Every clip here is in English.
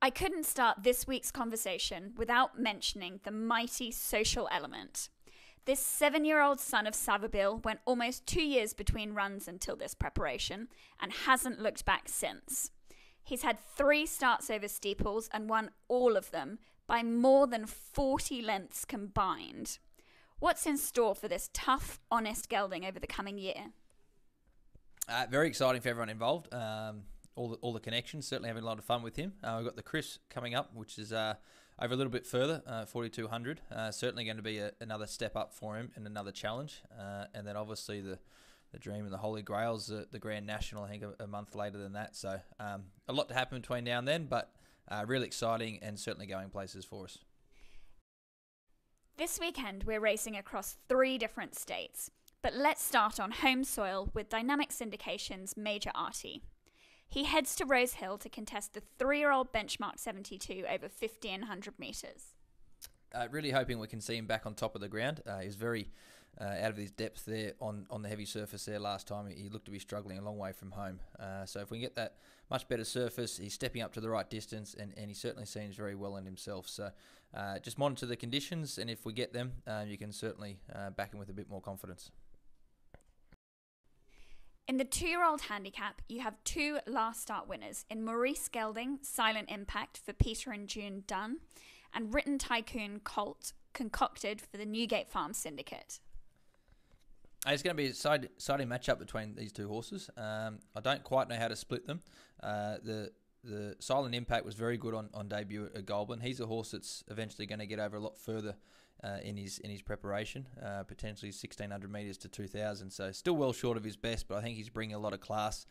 I couldn't start this week's conversation without mentioning the mighty social element. This 7-year-old son of Savabeel went almost 2 years between runs until this preparation and hasn't looked back since. He's had 3 starts over steeples and won all of them by more than 40 lengths combined. What's in store for this tough, honest gelding over the coming year? Very exciting for everyone involved. All the connections, certainly having a lot of fun with him. We've got the Chris coming up, which is over a little bit further, 4,200. Certainly going to be another step up for him and another challenge. And then obviously the Dream and the Holy Grail's the Grand National, I think, a month later than that. So a lot to happen between now and then, but really exciting and certainly going places for us. This weekend we're racing across 3 different states, but let's start on home soil with Dynamic Syndication's Major Artie. He heads to Rose Hill to contest the 3-year-old Benchmark 72 over 1,500 metres. Really hoping we can see him back on top of the ground. He's very out of his depth there on the heavy surface there last time. He looked to be struggling a long way from home. So if we can get that much better surface, he's stepping up to the right distance, and he certainly seems very well in himself. So just monitor the conditions, and if we get them, you can certainly back him with a bit more confidence. In the 2-year-old handicap, you have 2 last start winners in Maurice Gelding, Silent Impact for Peter and June Dunn, and Written Tycoon Colt, concocted for the Newgate Farm Syndicate. It's going to be an exciting matchup between these 2 horses. I don't quite know how to split them. The Silent Impact was very good on debut at Goulburn. He's a horse that's eventually going to get over a lot further in his preparation, potentially 1,600 metres to 2,000. So still well short of his best, but I think he's bringing a lot of class.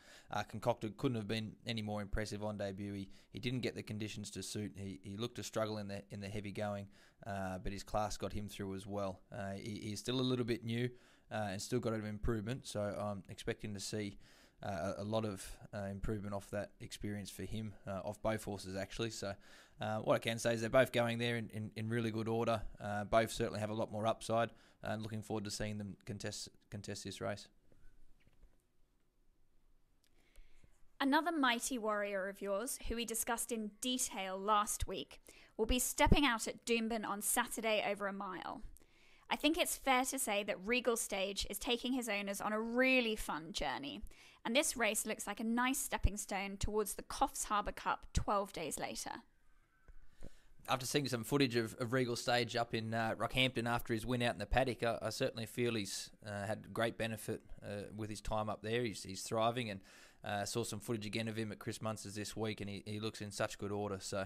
Concocted couldn't have been any more impressive on debut. He didn't get the conditions to suit. He looked to struggle in the heavy going, but his class got him through as well. He's still a little bit new and still got an improvement. So I'm expecting to see a lot of improvement off that experience for him, off both horses actually. So what I can say is they're both going there in really good order. Both certainly have a lot more upside, and looking forward to seeing them contest this race. Another mighty warrior of yours, who we discussed in detail last week, will be stepping out at Doomben on Saturday over a mile. I think it's fair to say that Regal Stage is taking his owners on a really fun journey, and this race looks like a nice stepping stone towards the Coffs Harbour Cup 12 days later. After seeing some footage of Regal Stage up in Rockhampton after his win out in the paddock, I certainly feel he's had great benefit with his time up there. He's thriving, and saw some footage again of him at Chris Munster's this week, and he looks in such good order. So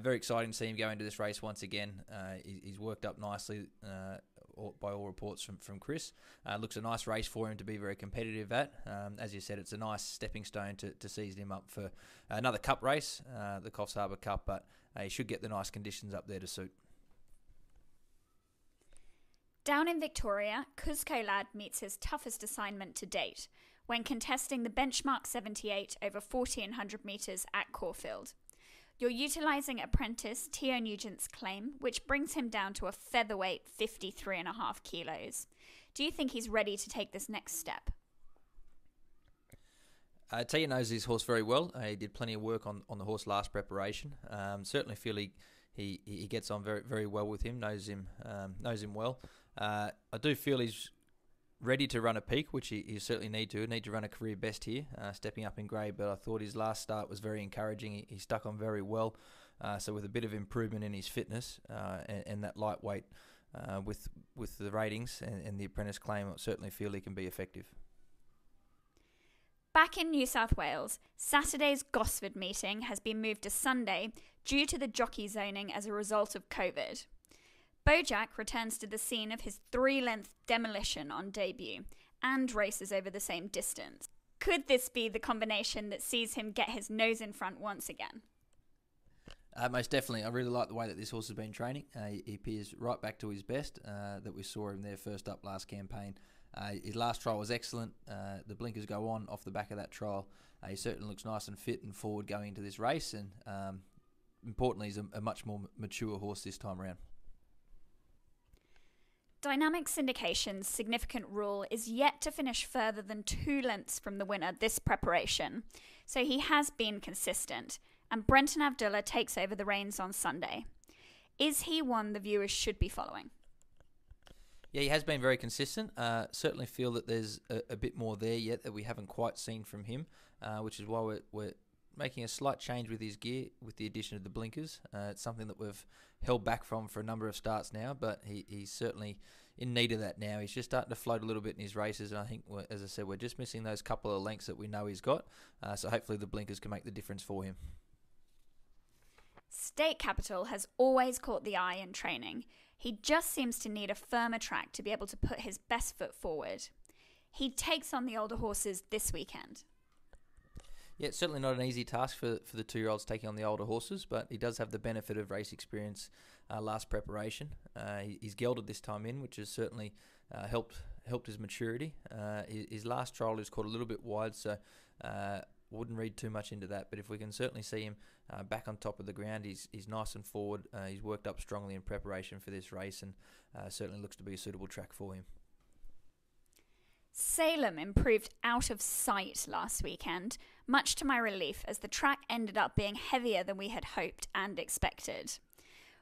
very exciting to see him go into this race once again. He's worked up nicely by all reports from Chris. Looks a nice race for him to be very competitive at. As you said, it's a nice stepping stone to seize him up for another cup race, the Coffs Harbour Cup, but he should get the nice conditions up there to suit. Down in Victoria, Cusco Lad meets his toughest assignment to date when contesting the Benchmark 78 over 1,400 metres at Caulfield. You're utilising apprentice Theo Nugent's claim, which brings him down to a featherweight 53.5 kilos. Do you think he's ready to take this next step? Tia knows his horse very well. He did plenty of work on the horse last preparation. Certainly feel he gets on very, very well with him. Knows him well. I do feel he's ready to run a peak, which he certainly need to run a career best here, stepping up in grade. But I thought his last start was very encouraging. He stuck on very well. So with a bit of improvement in his fitness and that lightweight with the ratings and the apprentice claim, I certainly feel he can be effective. Back in New South Wales, Saturday's Gosford meeting has been moved to Sunday due to the jockey zoning as a result of COVID. Bojack returns to the scene of his 3-length demolition on debut and races over the same distance. Could this be the combination that sees him get his nose in front once again? Most definitely. I really like the way that this horse has been training. He appears right back to his best that we saw him there first up last campaign. His last trial was excellent. The blinkers go on off the back of that trial. He certainly looks nice and fit and forward going into this race, and importantly, he's a much more mature horse this time around. Dynamic Syndication's significant rule is yet to finish further than 2 lengths from the winner this preparation, so he has been consistent, and Brenton Avdulla takes over the reins on Sunday. Is he one the viewers should be following? Yeah, he has been very consistent. Certainly feel that there's a bit more there yet that we haven't quite seen from him, which is why we're making a slight change with his gear with the addition of the blinkers. It's something that we've held back from for a number of starts now, but he's certainly in need of that now. He's just starting to float a little bit in his races, and I think, as I said, we're just missing those couple of lengths that we know he's got, so hopefully the blinkers can make the difference for him. State Capital has always caught the eye in training. He just seems to need a firmer track to be able to put his best foot forward. He takes on the older horses this weekend. Yeah, it's certainly not an easy task for the 2-year-olds taking on the older horses, but he does have the benefit of race experience last preparation. He's gelded this time in, which has certainly helped his maturity. His last trial he was caught a little bit wide, so wouldn't read too much into that. But if we can certainly see him back on top of the ground, he's nice and forward. He's worked up strongly in preparation for this race, and certainly looks to be a suitable track for him. Salem improved out of sight last weekend, much to my relief, as the track ended up being heavier than we had hoped and expected.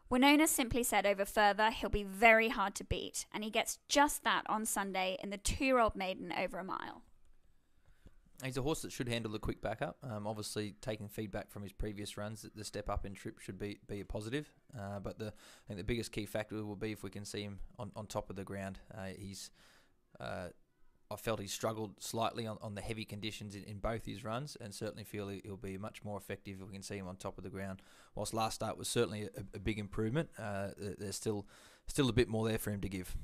Winona simply said over further he'll be very hard to beat, and he gets just that on Sunday in the 2-year-old maiden over a mile. He's a horse that should handle the quick backup. Obviously, taking feedback from his previous runs, the step up in trip should be a positive. But I think the biggest key factor will be if we can see him on top of the ground. I felt he struggled slightly on the heavy conditions in both his runs, and certainly feel he'll be much more effective if we can see him on top of the ground. Whilst last start was certainly a big improvement, there's still a bit more there for him to give.